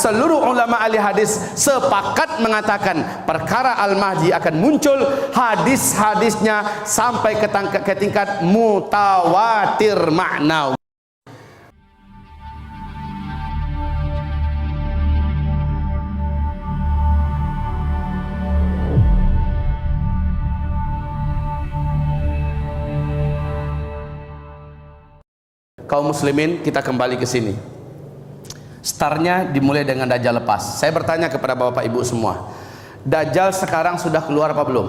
Seluruh ulama ahli hadis sepakat mengatakan perkara Al-Mahdi akan muncul, hadis-hadisnya sampai ke tingkat mutawatir maknawi. Kaum muslimin, kita kembali ke sini. Startnya dimulai dengan Dajjal lepas. Saya bertanya kepada bapak ibu semua, Dajjal sekarang sudah keluar apa belum?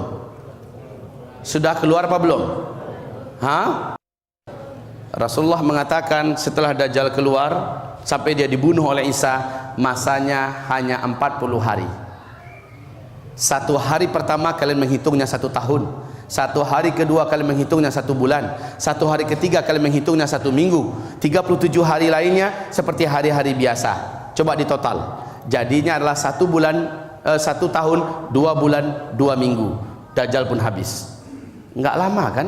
Sudah keluar apa belum? Hah? Rasulullah mengatakan setelah Dajjal keluar sampai dia dibunuh oleh Isa, masanya hanya 40 hari. Satu hari pertama kalian menghitungnya 1 tahun, satu hari kedua kalian menghitungnya 1 bulan, satu hari ketiga kalian menghitungnya 1 minggu, 37 hari lainnya seperti hari-hari biasa. Coba ditotal, jadinya adalah 1 bulan, 1 tahun, 2 bulan, 2 minggu. Dajjal pun habis. Enggak lama kan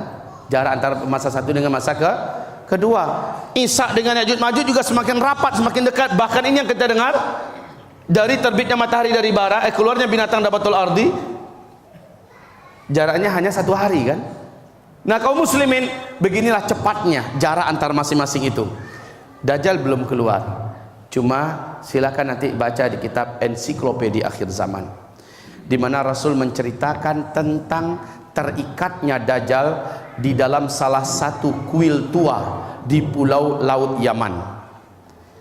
jarak antara masa satu dengan masa kedua. Isa dengan Ya'juj Ma'juj juga semakin rapat, semakin dekat. Bahkan ini yang kita dengar, dari terbitnya matahari dari barat, keluarnya binatang dabatul ardi, jaraknya hanya 1 hari kan. Nah kaum muslimin, beginilah cepatnya jarak antar masing-masing itu. Dajjal belum keluar, cuma silakan nanti baca di kitab Ensiklopedia Akhir Zaman, di mana Rasul menceritakan tentang terikatnya Dajjal di dalam salah satu kuil tua di pulau laut Yaman.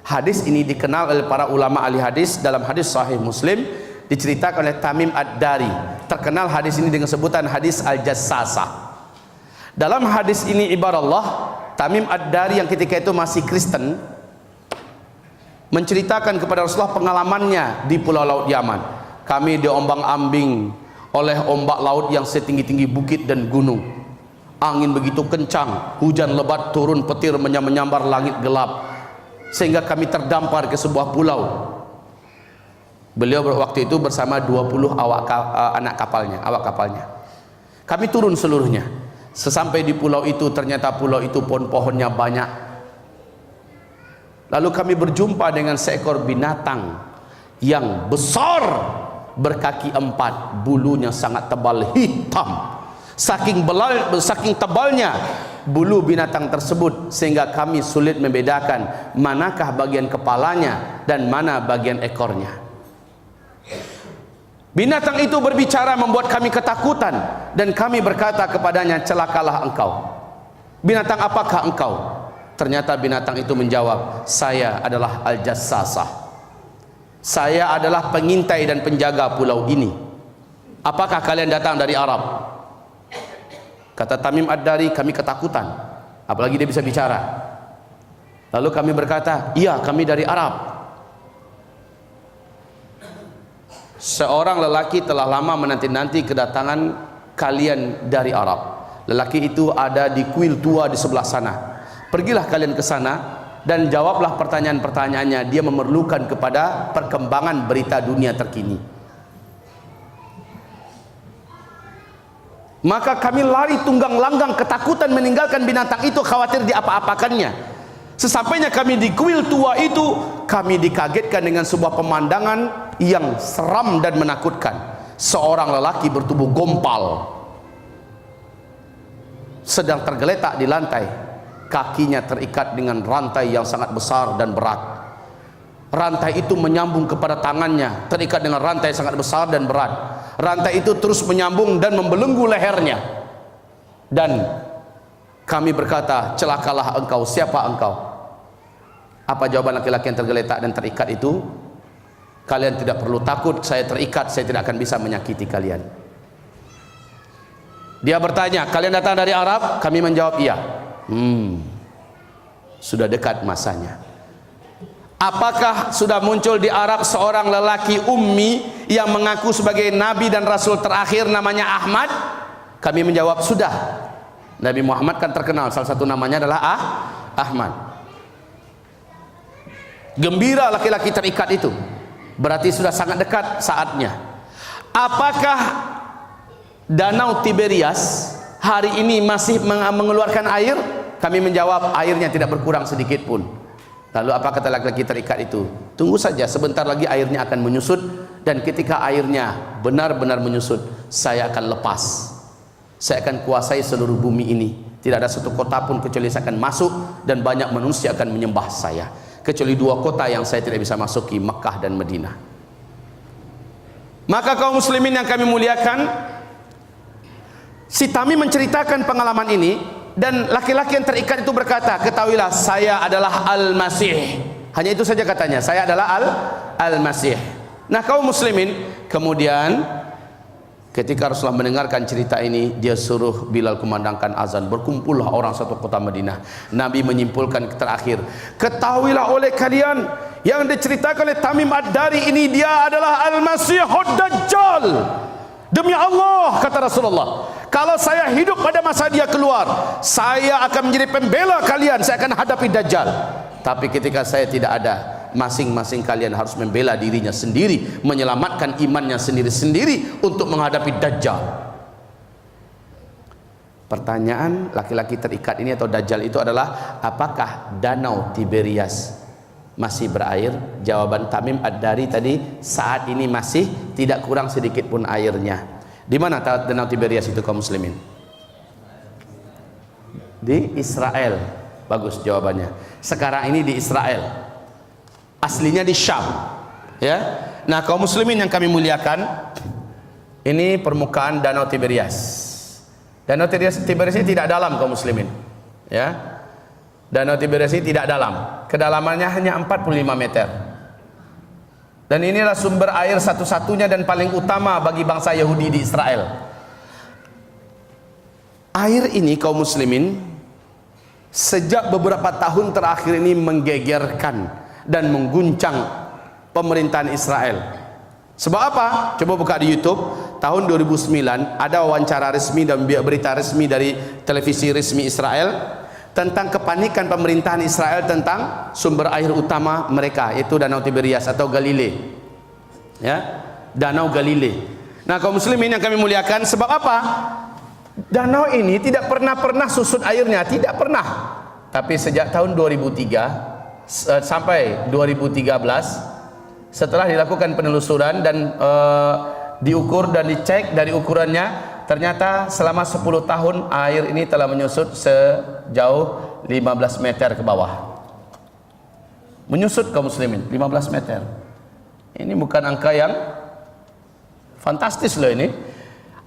Hadis ini dikenal oleh para ulama ahli hadis. Dalam hadis Sahih Muslim diceritakan oleh Tamim Ad-Dari. Terkenal hadis ini dengan sebutan hadis Al-Jassasah. Dalam hadis ini ibaratullah, Tamim Ad-Dari yang ketika itu masih Kristen menceritakan kepada Rasulullah pengalamannya di pulau laut Yaman. Kami diombang-ambing oleh ombak laut yang setinggi-tinggi bukit dan gunung. Angin begitu kencang, hujan lebat turun, petir menyambar langit gelap, sehingga kami terdampar ke sebuah pulau. Beliau waktu itu bersama 20 awak kapalnya. Kami turun seluruhnya. Sesampai di pulau itu, ternyata pulau itu pohon-pohonnya banyak. Lalu kami berjumpa dengan seekor binatang yang besar, berkaki 4, bulunya sangat tebal, hitam. Saking tebalnya bulu binatang tersebut sehingga kami sulit membedakan manakah bagian kepalanya dan mana bagian ekornya. Binatang itu berbicara membuat kami ketakutan dan kami berkata kepadanya, celakalah engkau. Binatang apakah engkau? Ternyata binatang itu menjawab, saya adalah Al-Jassasah. Saya adalah pengintai dan penjaga pulau ini. Apakah kalian datang dari Arab? Kata Tamim Ad-Dari, kami ketakutan, apalagi dia bisa bicara. Lalu kami berkata, iya kami dari Arab. Seorang lelaki telah lama menanti-nanti kedatangan kalian dari Arab. Lelaki itu ada di kuil tua di sebelah sana. Pergilah kalian ke sana dan jawablah pertanyaan-pertanyaannya. Dia memerlukan kepada perkembangan berita dunia terkini. Maka kami lari tunggang langgang ketakutan meninggalkan binatang itu, khawatir diapa-apakannya. Sesampainya kami di kuil tua itu, kami dikagetkan dengan sebuah pemandangan yang seram dan menakutkan. Seorang lelaki bertubuh gompal sedang tergeletak di lantai, kakinya terikat dengan rantai yang sangat besar dan berat. Rantai itu menyambung kepada tangannya, terikat dengan rantai sangat besar dan berat. Rantai itu terus menyambung dan membelenggu lehernya. Dan kami berkata, celakalah engkau, siapa engkau? Apa jawaban laki-laki yang tergeletak dan terikat itu? Kalian tidak perlu takut, saya terikat, saya tidak akan bisa menyakiti kalian. Dia bertanya, kalian datang dari Arab? Kami menjawab iya. Sudah dekat masanya. Apakah sudah muncul di Arab seorang lelaki ummi yang mengaku sebagai nabi dan rasul terakhir namanya Ahmad? Kami menjawab sudah. Nabi Muhammad kan terkenal, salah satu namanya adalah Ahmad. Gembira laki-laki terikat itu, berarti sudah sangat dekat saatnya. Apakah Danau Tiberias hari ini masih mengeluarkan air? Kami menjawab airnya tidak berkurang sedikit pun. Lalu apa kata laki-laki terikat itu? Tunggu saja, sebentar lagi airnya akan menyusut, dan ketika airnya benar-benar menyusut, saya akan lepas. Saya akan kuasai seluruh bumi ini. Tidak ada satu kota pun kecuali saya akan masuk, dan banyak manusia akan menyembah saya. Kecuali 2 kota yang saya tidak bisa masuki, Mekah dan Madinah. Maka kaum muslimin yang kami muliakan, si Tamim menceritakan pengalaman ini. Dan laki-laki yang terikat itu berkata, ketahuilah saya adalah Al-Masih. Hanya itu saja katanya, saya adalah Al-Masih. Nah kaum muslimin, kemudian ketika Rasulullah mendengarkan cerita ini, dia suruh Bilal kumandangkan azan. Berkumpullah orang satu kota Madinah. Nabi menyimpulkan terakhir, ketahuilah oleh kalian, yang diceritakan oleh Tamim Ad-Dari ini, dia adalah Al-Masihud Dajjal. Demi Allah, kata Rasulullah, kalau saya hidup pada masa dia keluar, saya akan menjadi pembela kalian, saya akan hadapi Dajjal. Tapi ketika saya tidak ada, masing-masing kalian harus membela dirinya sendiri, menyelamatkan imannya sendiri-sendiri untuk menghadapi Dajjal. Pertanyaan laki-laki terikat ini atau Dajjal itu adalah, apakah danau Tiberias masih berair? Jawaban Tamim Ad-Dari tadi, saat ini masih, tidak kurang sedikit pun airnya. Di mana danau Tiberias itu kaum muslimin? Di Israel. Bagus jawabannya. Sekarang ini di Israel. Aslinya di Syam. Ya. Nah kaum muslimin yang kami muliakan, ini permukaan danau Tiberias. Danau Tiberias ini tidak dalam kaum muslimin. Ya. Danau Tiberias ini tidak dalam. Kedalamannya hanya 45 meter. Dan inilah sumber air satu-satunya dan paling utama bagi bangsa Yahudi di Israel. Air ini kaum muslimin sejak beberapa tahun terakhir ini menggegerkan dan mengguncang pemerintahan Israel. Sebab apa? Coba buka di YouTube. Tahun 2009 ada wawancara resmi dan berita resmi dari televisi resmi Israel tentang kepanikan pemerintahan Israel tentang sumber air utama mereka, yaitu Danau Tiberias atau Galilei. Ya, Danau Galilei. Nah, kaum muslimin yang kami muliakan, sebab apa? Danau ini tidak pernah susut airnya, tidak pernah. Tapi sejak tahun 2003 sampai 2013, setelah dilakukan penelusuran dan diukur dan dicek dari ukurannya, ternyata selama 10 tahun air ini telah menyusut sejauh 15 meter ke bawah. Menyusut kaum muslimin 15 meter. Ini bukan angka yang fantastis loh ini.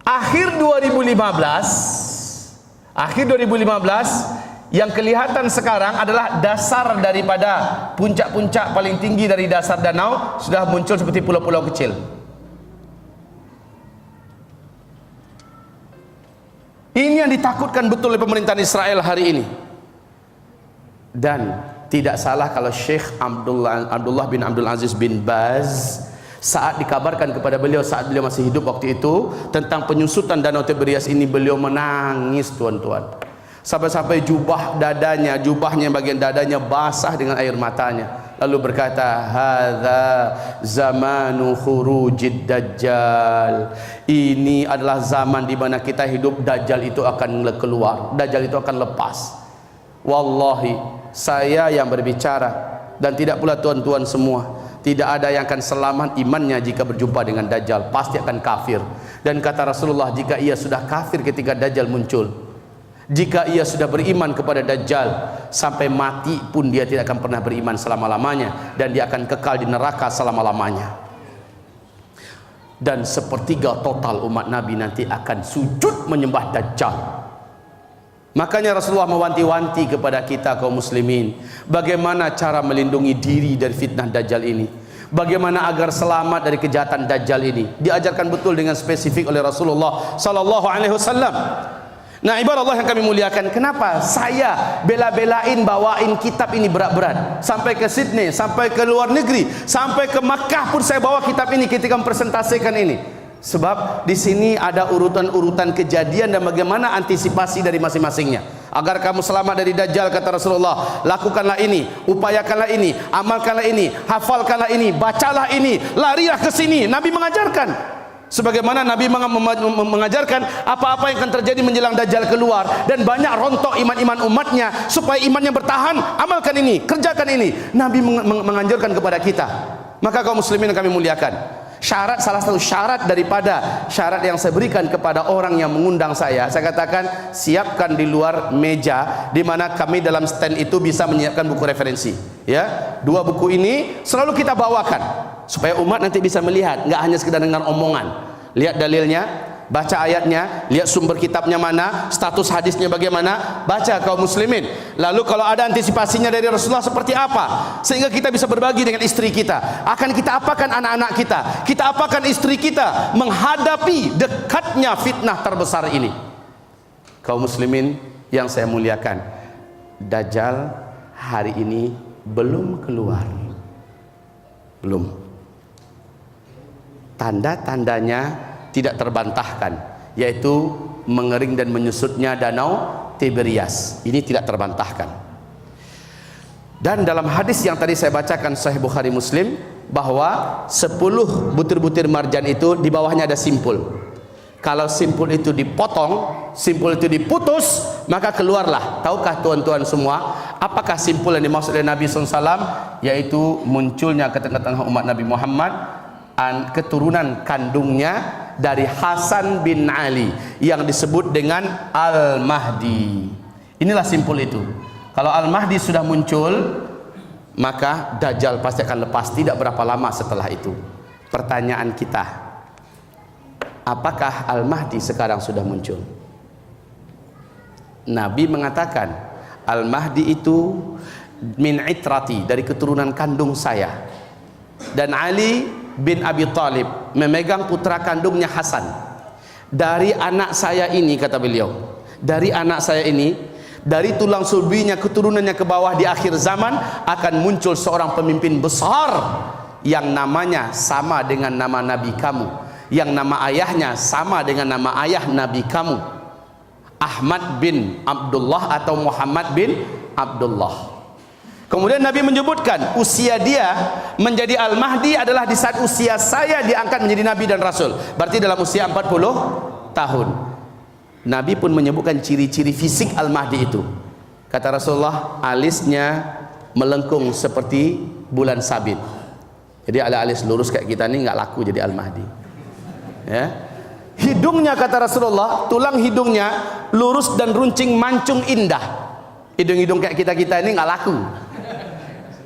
Akhir 2015 yang kelihatan sekarang adalah dasar daripada puncak-puncak paling tinggi dari dasar danau sudah muncul seperti pulau-pulau kecil. Ini yang ditakutkan betul oleh pemerintahan Israel hari ini. Dan tidak salah kalau Syekh Abdullah bin Abdul Aziz bin Baz, saat dikabarkan kepada beliau saat beliau masih hidup waktu itu tentang penyusutan Danau Tiberias ini, beliau menangis tuan-tuan. Sampai-sampai jubahnya bagian dadanya basah dengan air matanya. Lalu berkata, hadza zamanu khurujid dajjal. Ini adalah zaman di mana kita hidup, Dajjal itu akan keluar, Dajjal itu akan lepas. Wallahi, saya yang berbicara dan tidak pula tuan-tuan semua, tidak ada yang akan selamat imannya jika berjumpa dengan Dajjal, pasti akan kafir. Dan kata Rasulullah, jika ia sudah kafir ketika Dajjal muncul, jika ia sudah beriman kepada Dajjal, sampai mati pun dia tidak akan pernah beriman selama-lamanya, dan dia akan kekal di neraka selama-lamanya. Dan sepertiga total umat Nabi nanti akan sujud menyembah Dajjal. Makanya Rasulullah mewanti-wanti kepada kita kaum muslimin, bagaimana cara melindungi diri dari fitnah Dajjal ini, bagaimana agar selamat dari kejahatan Dajjal ini. Diajarkan betul dengan spesifik oleh Rasulullah sallallahu alaihi wasallam. Nah, ibarat Allah yang kami muliakan, kenapa saya bela-belain bawain kitab ini berat-berat sampai ke Sydney, sampai ke luar negeri, sampai ke Makkah pun saya bawa kitab ini ketika mempresentasikan ini. Sebab di sini ada urutan-urutan kejadian dan bagaimana antisipasi dari masing-masingnya. Agar kamu selamat dari Dajjal, kata Rasulullah, lakukanlah ini, upayakanlah ini, amalkanlah ini, hafalkanlah ini, bacalah ini, larilah ke sini. Nabi mengajarkan Sebagaimana Nabi mengajarkan apa-apa yang akan terjadi menjelang Dajjal keluar, dan banyak rontok iman-iman umatnya. Supaya imannya bertahan, amalkan ini, kerjakan ini. Nabi menganjurkan kepada kita. Maka kaum muslimin yang kami muliakan, salah satu syarat daripada syarat yang saya berikan kepada orang yang mengundang saya katakan, siapkan di luar meja, di mana kami dalam stand itu bisa menyiapkan buku referensi. Ya, 2 buku ini selalu kita bawakan supaya umat nanti bisa melihat, nggak hanya sekedar dengar omongan. Lihat dalilnya, baca ayatnya, lihat sumber kitabnya mana, status hadisnya bagaimana, baca kaum muslimin. Lalu kalau ada antisipasinya dari Rasulullah seperti apa, sehingga kita bisa berbagi dengan istri kita. Akan kita apakan anak-anak kita apakan istri kita menghadapi dekatnya fitnah terbesar ini. Kaum muslimin yang saya muliakan, Dajjal hari ini belum keluar, belum. Tanda-tandanya tidak terbantahkan, yaitu mengering dan menyusutnya danau Tiberias. Ini tidak terbantahkan. Dan dalam hadis yang tadi saya bacakan Sahih Bukhari Muslim, bahwa 10 butir-butir marjan itu di bawahnya ada simpul. Kalau simpul itu dipotong, simpul itu diputus, maka keluarlah. Tahukah tuan-tuan semua apakah simpul yang dimaksud oleh Nabi SAW? Yaitu munculnya ke tengah-tengah umat Nabi Muhammad keturunan kandungnya dari Hasan bin Ali yang disebut dengan Al-Mahdi. Inilah simpul itu. Kalau Al-Mahdi sudah muncul, maka Dajjal pasti akan lepas tidak berapa lama setelah itu. Pertanyaan kita, apakah Al-Mahdi sekarang sudah muncul? Nabi mengatakan, Al-Mahdi itu min itrati, dari keturunan kandung saya. Dan Ali bin Abi Thalib memegang putra kandungnya Hasan. Dari anak saya ini, kata beliau, dari anak saya ini, dari tulang sulbinya, keturunannya ke bawah, di akhir zaman akan muncul seorang pemimpin besar yang namanya sama dengan nama nabi kamu, yang nama ayahnya sama dengan nama ayah nabi kamu, Ahmad bin Abdullah atau Muhammad bin Abdullah. Kemudian Nabi menyebutkan usia dia menjadi Al-Mahdi adalah di saat usia saya diangkat menjadi Nabi dan Rasul. Berarti dalam usia 40 tahun. Nabi pun menyebutkan ciri-ciri fisik Al-Mahdi itu. Kata Rasulullah, alisnya melengkung seperti bulan sabit. Jadi ada alis lurus kayak kita ini nggak laku jadi Al-Mahdi. Ya. Hidungnya, kata Rasulullah, tulang hidungnya lurus dan runcing mancung indah. Hidung-hidung kayak kita-kita ini nggak laku.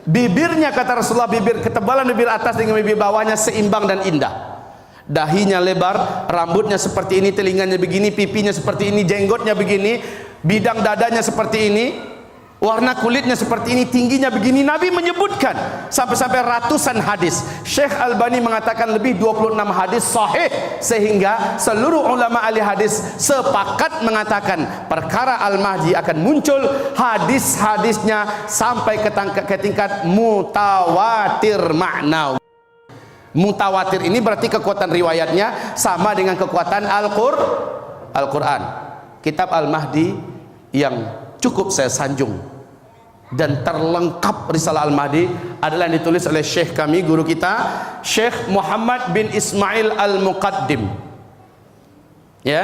Bibirnya, kata Rasulullah, bibir ketebalan bibir atas dengan bibir bawahnya seimbang dan indah. Dahinya lebar, rambutnya seperti ini, telinganya begini, pipinya seperti ini, jenggotnya begini, bidang dadanya seperti ini, warna kulitnya seperti ini, tingginya begini. Nabi menyebutkan sampai-sampai ratusan hadis. Syekh Albani mengatakan lebih 26 hadis sahih, sehingga seluruh ulama ahli hadis sepakat mengatakan perkara Al-Mahdi akan muncul. Hadis-hadisnya sampai ke tingkat mutawatir maknawi. Mutawatir ini berarti kekuatan riwayatnya sama dengan kekuatan Al-Quran. Kitab Al-Mahdi yang cukup saya sanjung dan terlengkap risalah Al-Mahdi adalah yang ditulis oleh syekh kami, guru kita, Syekh Muhammad bin Ismail Al-Muqaddim. Ya,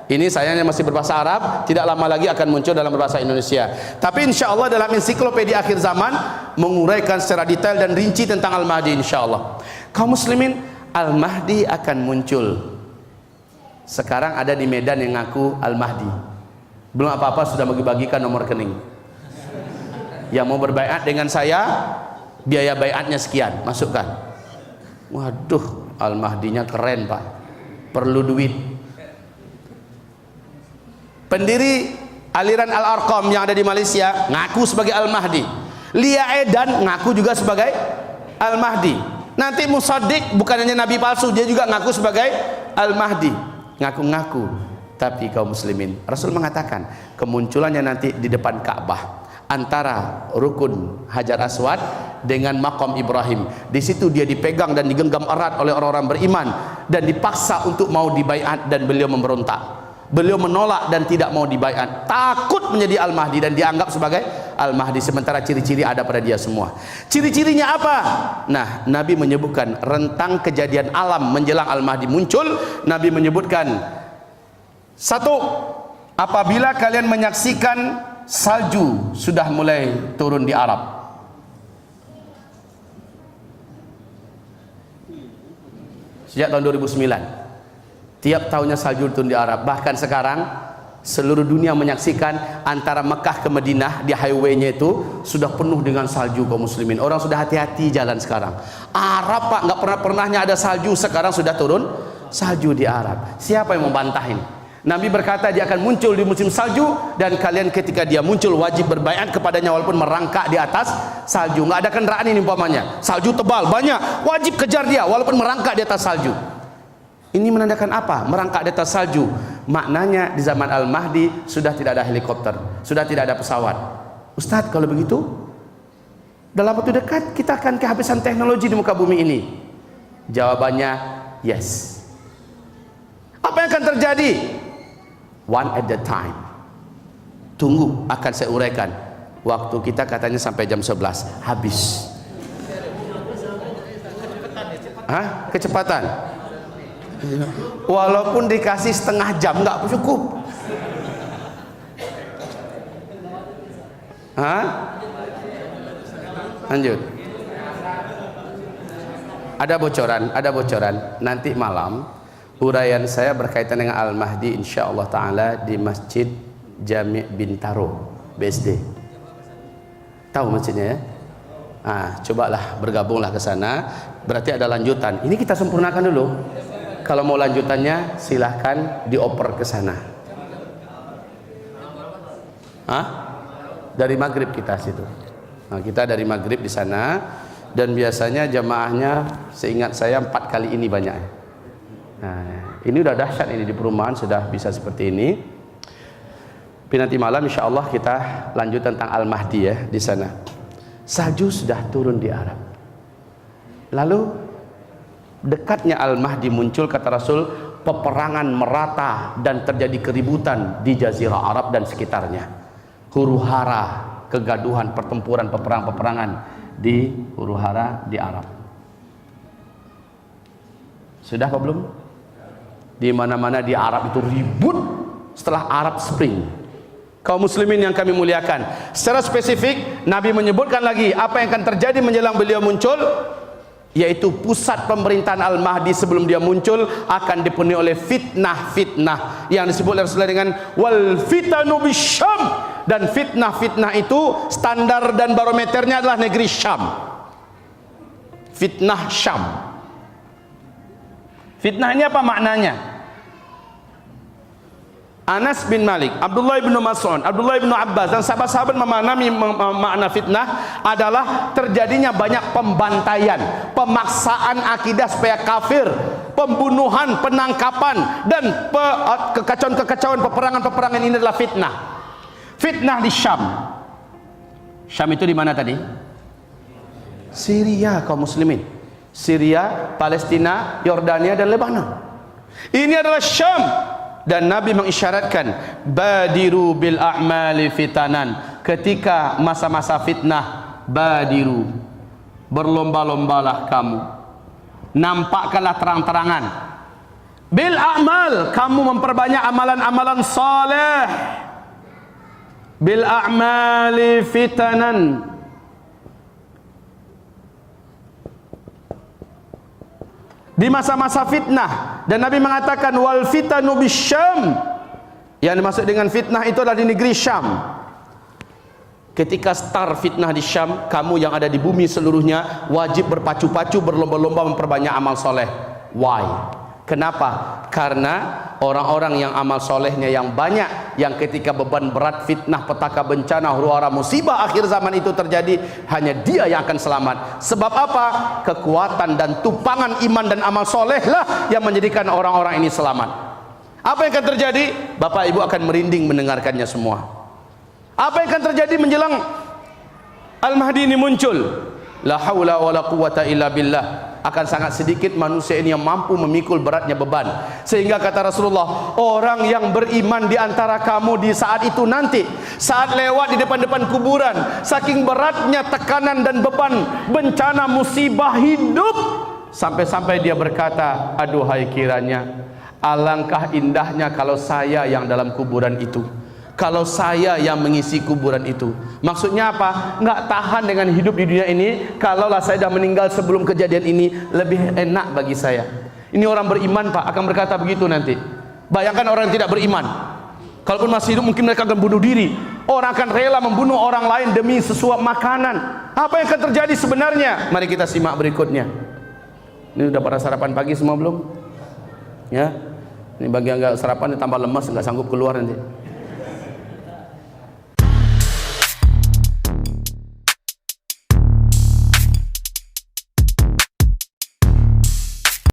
ini sayangnya masih berbahasa Arab, tidak lama lagi akan muncul dalam berbahasa Indonesia. Tapi insya Allah dalam ensiklopedia akhir zaman menguraikan secara detail dan rinci tentang Al-Mahdi insya Allah. Kaum muslimin, Al-Mahdi akan muncul. Sekarang ada di Medan yang ngaku Al-Mahdi. Belum apa-apa sudah bagi-bagikan nomor rekening. Yang mau berbaiat dengan saya, biaya baiatnya sekian, masukkan. Waduh, Al-Mahdinya keren Pak, perlu duit. Pendiri aliran Al-Arqam yang ada di Malaysia ngaku sebagai Al-Mahdi. Lia Edan ngaku juga sebagai Al-Mahdi. Nanti Musaddiq bukan hanya nabi palsu, dia juga ngaku sebagai Al-Mahdi. Ngaku-ngaku. Tapi kaum muslimin, Rasul mengatakan kemunculannya nanti di depan Ka'bah, antara rukun Hajar Aswad dengan Maqam Ibrahim. Di situ dia dipegang dan digenggam erat oleh orang-orang beriman dan dipaksa untuk mau dibaiat, dan beliau memberontak. Beliau menolak dan tidak mau dibaiat, takut menjadi Al-Mahdi dan dianggap sebagai Al-Mahdi, sementara ciri-ciri ada pada dia semua. Ciri-cirinya apa? Nah, Nabi menyebutkan rentang kejadian alam menjelang Al-Mahdi muncul. Nabi menyebutkan, satu, apabila kalian menyaksikan salju sudah mulai turun di Arab. Sejak tahun 2009 tiap tahunnya salju turun di Arab. Bahkan sekarang seluruh dunia menyaksikan antara Mekah ke Madinah di highway-nya itu sudah penuh dengan salju kaum muslimin. Orang sudah hati-hati jalan sekarang. Arab Pak, nggak pernahnya ada salju, sekarang sudah turun salju di Arab. Siapa yang membantah ini? Nabi berkata dia akan muncul di musim salju, dan kalian ketika dia muncul wajib berbaiat kepadanya walaupun merangkak di atas salju. Nggak ada kendaraan ini umpamanya, salju tebal banyak, wajib kejar dia walaupun merangkak di atas salju. Ini menandakan apa? Merangkak di atas salju. Maknanya di zaman Al-Mahdi sudah tidak ada helikopter, sudah tidak ada pesawat. Ustadz, kalau begitu dalam waktu dekat kita akan kehabisan teknologi di muka bumi ini. Jawabannya yes. Apa yang akan terjadi? One at the time. Tunggu, akan saya uraikan. Waktu kita katanya sampai jam 11 habis. Hah? Kecepatan? Walaupun dikasih setengah jam nggak cukup. Hah? Lanjut. Ada bocoran nanti malam uraian saya berkaitan dengan Al-Mahdi insyaallah taala di Masjid Jami' Bintaro BSD. Tahu masjidnya ya? Cobalah bergabunglah ke sana. Berarti ada lanjutan. Ini kita sempurnakan dulu. Kalau mau lanjutannya silahkan dioper ke sana. Dari maghrib kita situ. Kita dari maghrib di sana, dan biasanya jamaahnya seingat saya 4 kali ini banyak. Ini udah dahsyat ini di perumahan sudah bisa seperti ini. Tapi nanti malam insya Allah kita lanjut tentang Al-Mahdi ya di sana. Salju sudah turun di Arab. Lalu dekatnya Al-Mahdi muncul, kata Rasul, peperangan merata dan terjadi keributan di Jazirah Arab dan sekitarnya. Huru-hara, kegaduhan, pertempuran, peperangan di huru-hara di Arab. Sudah apa belum? Di mana-mana di Arab itu ribut setelah Arab Spring. Kaum muslimin yang kami muliakan, secara spesifik Nabi menyebutkan lagi apa yang akan terjadi menjelang beliau muncul, yaitu pusat pemerintahan Al-Mahdi sebelum dia muncul akan dipenuhi oleh fitnah-fitnah yang disebut oleh Rasulullah dengan wal fitanu bisyam, dan fitnah-fitnah itu standar dan barometernya adalah negeri Syam. Fitnah Syam. Fitnah ini apa maknanya? Anas bin Malik, Abdullah bin Mas'ud, Abdullah bin Abbas dan sahabat-sahabat memahami makna fitnah adalah terjadinya banyak pembantaian, pemaksaan akidah supaya kafir, pembunuhan, penangkapan, dan kekacauan-kekacauan, peperangan-peperangan. Ini adalah fitnah. Fitnah di Syam. Syam itu di mana tadi? Syria, kaum muslimin. Syria, Palestina, Yordania dan Lebanon. Ini adalah Syam. Dan Nabi mengisyaratkan badiru bil a'mali fitanan. Ketika masa-masa fitnah, badiru, berlomba-lombalah kamu, nampakkanlah terang-terangan. Bil a'mal, kamu memperbanyak amalan-amalan saleh. Bil a'mali fitanan, di masa-masa fitnah. Dan Nabi mengatakan wal fitanu bisyam, yang dimaksud dengan fitnah itu adalah di negeri Syam. Ketika start fitnah di Syam, kamu yang ada di bumi seluruhnya wajib berpacu-pacu, berlomba-lomba memperbanyak amal soleh. Why? Kenapa? Karena orang-orang yang amal solehnya yang banyak, yang ketika beban berat, fitnah, petaka, bencana, huru-hara, musibah akhir zaman itu terjadi, hanya dia yang akan selamat. Sebab apa? Kekuatan dan tupangan iman dan amal soleh lah yang menjadikan orang-orang ini selamat. Apa yang akan terjadi? Bapak Ibu akan merinding mendengarkannya semua. Apa yang akan terjadi menjelang Al-Mahdi ini muncul? La haula wa la quwata illa billah. akan sangat sedikit manusia ini yang mampu memikul beratnya beban. Sehingga kata Rasulullah, orang yang beriman di antara kamu di saat itu nanti, saat lewat di depan-depan kuburan, saking beratnya tekanan dan beban bencana musibah hidup, sampai-sampai dia berkata, aduhai kiranya alangkah indahnya kalau saya yang dalam kuburan itu, kalau saya yang mengisi kuburan itu. Maksudnya apa? Nggak tahan dengan hidup di dunia ini. Kalaulah saya dah meninggal sebelum kejadian ini, lebih enak bagi saya. Ini orang beriman Pak akan berkata begitu nanti. Bayangkan orang yang tidak beriman, kalaupun masih hidup mungkin mereka akan bunuh diri. Orang akan rela membunuh orang lain demi sesuap makanan. Apa yang akan terjadi sebenarnya? Mari kita simak berikutnya. Ini udah pada sarapan pagi semua belum? Ya, ini bagi yang nggak sarapan ditambah lemas, nggak sanggup keluar nanti.